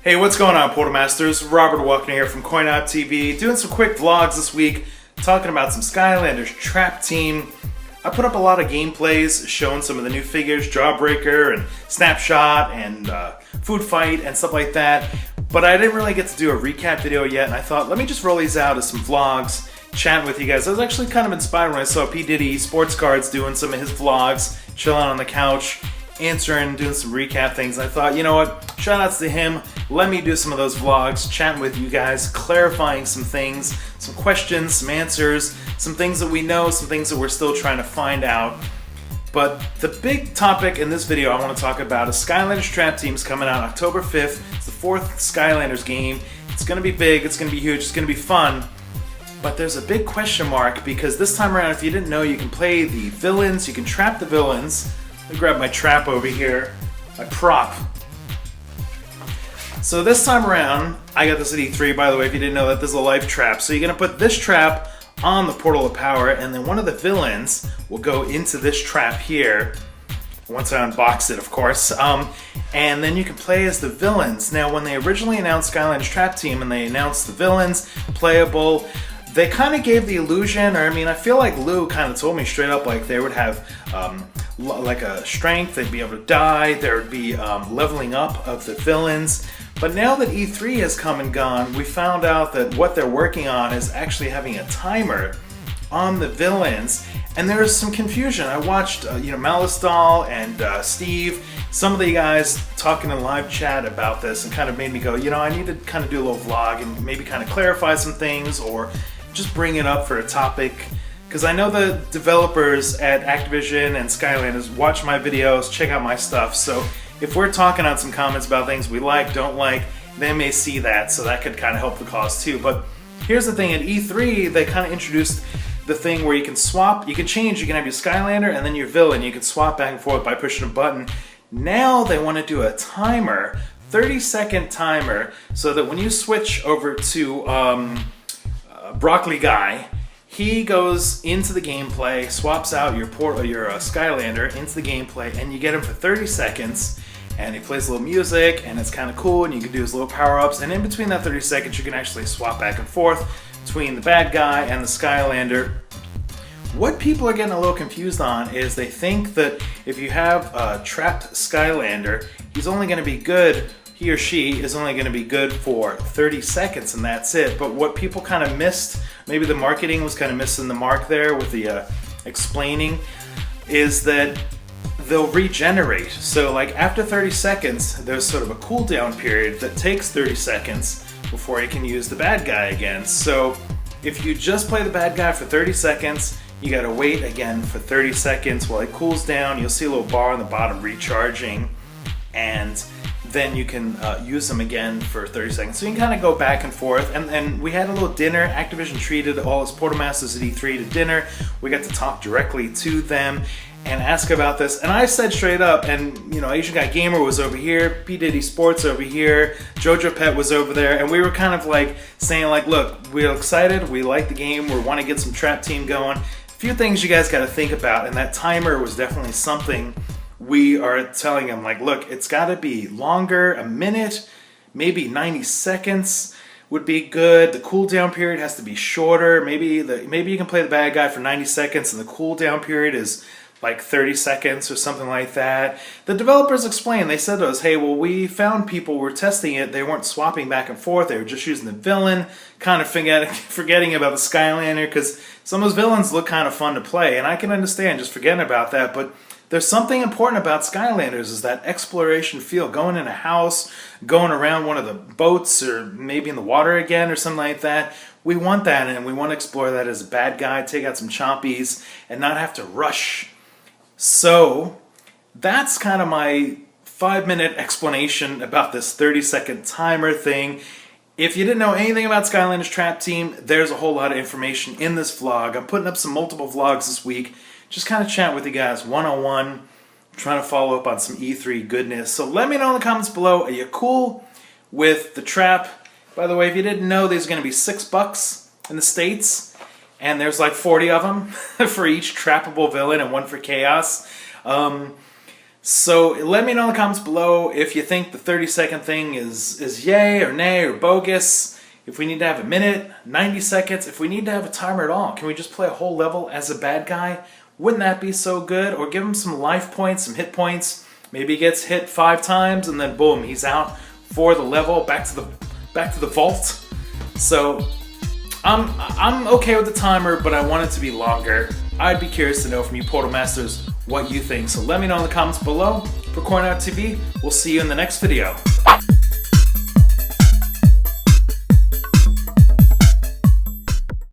Hey, what's going on, Portal Masters? Robert Welkner here from CoinOpTV, doing some quick vlogs this week, talking about some Skylanders Trap Team. I put up a lot of gameplays showing some of the new figures, Jawbreaker and Snapshot and Food Fight and stuff like that, but I didn't really get to do a recap video yet, and I thought, let me just roll these out as some vlogs, chatting with you guys. I was actually kind of inspired when I saw P. Diddy Sports Cards doing some of his vlogs, chilling on the couch, answering, doing some recap things. I thought, you know what, shout outs to him, let me do some of those vlogs, chatting with you guys, clarifying some things, some questions, some answers, some things that we know, some things that we're still trying to find out. But the big topic in this video I want to talk about is Skylanders Trap Team's coming out October 5th. It's the 4th Skylanders game. It's going to be big, it's going to be huge, it's going to be fun. But there's a big question mark because this time around, if you didn't know, you can play the villains, you can trap the villains. Let me grab my trap over here, my prop. So this time around, I got this at E3, by the way, if you didn't know that, this is a life trap. So you're going to put this trap on the Portal of Power, and then one of the villains will go into this trap here, once I unbox it, of course, and then you can play as the villains. Now, when they originally announced Skylanders Trap Team and they announced the villains, playable, they kind of gave the illusion, or I mean, I feel like Lou kind of told me straight up, like they would have like a strength, they'd be able to die, there would be leveling up of the villains. But now that E3 has come and gone, we found out that what they're working on is actually having a timer on the villains, and there is some confusion. I watched Malistal and Steve, some of the guys talking in live chat about this, and kind of made me go, I need to kind of do a little vlog and maybe kind of clarify some things or just bring it up for a topic. Because I know the developers at Activision and Skylanders watch my videos, check out my stuff, so if we're talking on some comments about things we like, don't like, they may see that, so that could kind of help the cause too. But here's the thing, at E3, they kind of introduced the thing where you can swap, you can change, you can have your Skylander and then your villain, you can swap back and forth by pushing a button. Now they want to do a timer, 30-second timer, so that when you switch over to Broccoli Guy, he goes into the gameplay, swaps out your Skylander into the gameplay, and you get him for 30 seconds, and he plays a little music, and it's kind of cool, and you can do his little power-ups, and in between that 30 seconds, you can actually swap back and forth between the bad guy and the Skylander. What people are getting a little confused on is they think that if you have a trapped Skylander, he's only going to be good, he or she is only going to be good for 30 seconds and that's it. But what people kind of missed, maybe the marketing was kind of missing the mark there with the explaining, is that they'll regenerate. So like after 30 seconds, there's sort of a cooldown period that takes 30 seconds before you can use the bad guy again. So if you just play the bad guy for 30 seconds, you gotta wait again for 30 seconds while it cools down. You'll see a little bar on the bottom recharging, and then you can use them again for 30 seconds. So you can kind of go back and forth. And we had a little dinner. Activision treated all its Portal Masters at E3 to dinner. We got to talk directly to them and ask about this. And I said straight up, and Asian Guy Gamer was over here, P. Diddy Sports over here, Jojo Pet was over there, and we were kind of like saying like, look, we're excited, we like the game, we want to get some Trap Team going. A few things you guys got to think about, and that timer was definitely something we are telling them, like, look, it's got to be longer, a minute, maybe 90 seconds would be good. The cooldown period has to be shorter. Maybe you can play the bad guy for 90 seconds and the cooldown period is like 30 seconds or something like that. The developers explained, they said to us, hey, well, we found people were testing it, they weren't swapping back and forth, they were just using the villain, kind of forgetting about the Skylander, because some of those villains look kind of fun to play, and I can understand just forgetting about that, but there's something important about Skylanders, is that exploration feel, going in a house, going around one of the boats, or maybe in the water again, or something like that. We want that, and we want to explore that as a bad guy, take out some chompies, and not have to rush. So, that's kind of my 5-minute explanation about this 30-second timer thing. If you didn't know anything about Skylanders Trap Team, there's a whole lot of information in this vlog. I'm putting up some multiple vlogs this week, just kind of chat with you guys one-on-one, trying to follow up on some E3 goodness. So let me know in the comments below, are you cool with the trap? By the way, if you didn't know, there's going to be $6 in the States, and there's like 40 of them for each trappable villain and one for Chaos. So let me know in the comments below if you think the 30-second thing is yay or nay or bogus. If we need to have a minute, 90 seconds, if we need to have a timer at all. Can we just play a whole level as a bad guy? Wouldn't that be so good? Or give him some life points, some hit points. Maybe he gets hit 5 times and then boom, he's out for the level, back to the vault. So I'm okay with the timer, but I want it to be longer. I'd be curious to know from you Portal Masters what you think. So let me know in the comments below. For CoinOpTV, we'll see you in the next video.